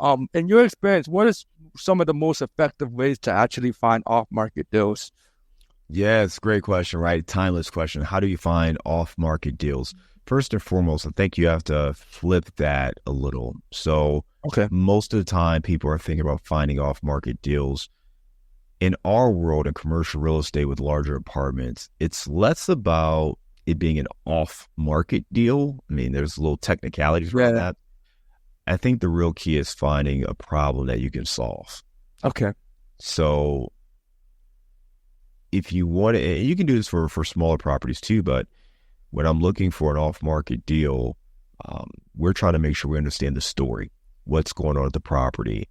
In your experience, what is some of the most effective ways to actually find off-market deals? Yeah, it's a great question, right? Timeless question. How do you find off-market deals? First and foremost, I think you have to flip that a little. So Okay. most of the time, people are thinking about finding off-market deals. In our world, in commercial real estate with larger apartments, it's less about it being an off-market deal. I mean, there's little technicalities around Yeah. that. I think the real key is finding a problem that you can solve. Okay. So if you want to, and you can do this for smaller properties too, but when I'm looking for an off-market deal, we're trying to make sure we understand the story, what's going on at the property,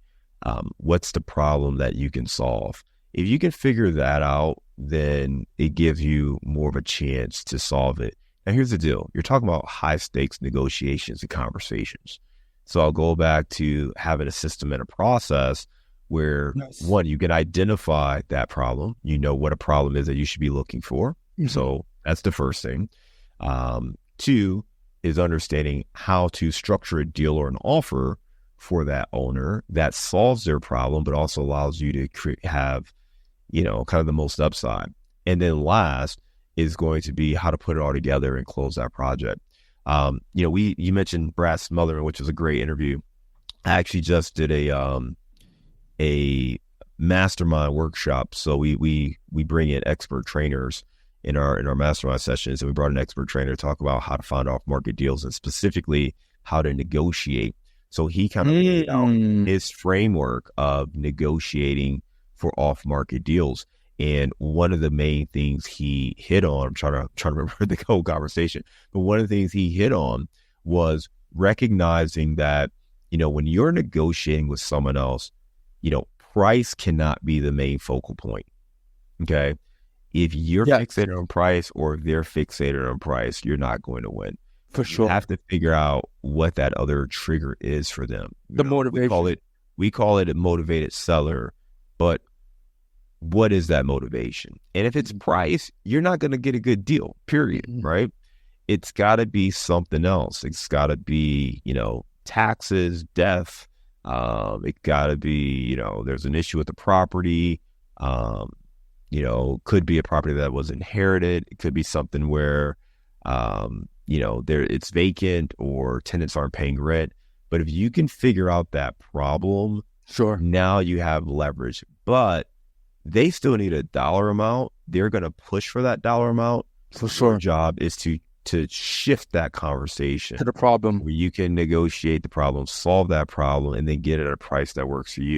what's the problem that you can solve. If you can figure that out, then it gives you more of a chance to solve it. Now, here's the deal. You're talking about high-stakes negotiations and conversations. So I'll go back to having a system and a process where, Nice. one, you can identify that problem. You know what a problem is that you should be looking for. Mhm. So that's the first thing. Two is understanding how to structure a deal or an offer for that owner that solves their problem, but also allows you to have, kind of the most upside. And then last is going to be how to put it all together and close that project. You mentioned Brad Smotherman, which was a great interview. I actually just did a mastermind workshop. So we bring in expert trainers in our mastermind sessions, and we brought an expert trainer to talk about how to find off market deals and specifically how to negotiate. So he kind of laid out his framework of negotiating for off market deals. And one of the main things he hit on, I'm trying to remember the whole conversation, but one of the things he hit on was recognizing that, when you're negotiating with someone else, price cannot be the main focal point. Okay. If you're fixated on price or if they're fixated on price, you're not going to win. For sure. You have to figure out what that other trigger is for them. The motivation. We call it a motivated seller, but what is that motivation? And if it's price, you're not going to get a good deal, period, right? It's got to be something else. It's got to be, taxes, death. It got to be, there's an issue with the property. Could be a property that was inherited. It could be something where, it's vacant or tenants aren't paying rent. But if you can figure out that problem, sure, now you have leverage. But they still need a dollar amount. They're going to push for that dollar amount. For sure. Your job is to shift that conversation to the problem where you can negotiate the problem, solve that problem, and then get it at a price that works for you.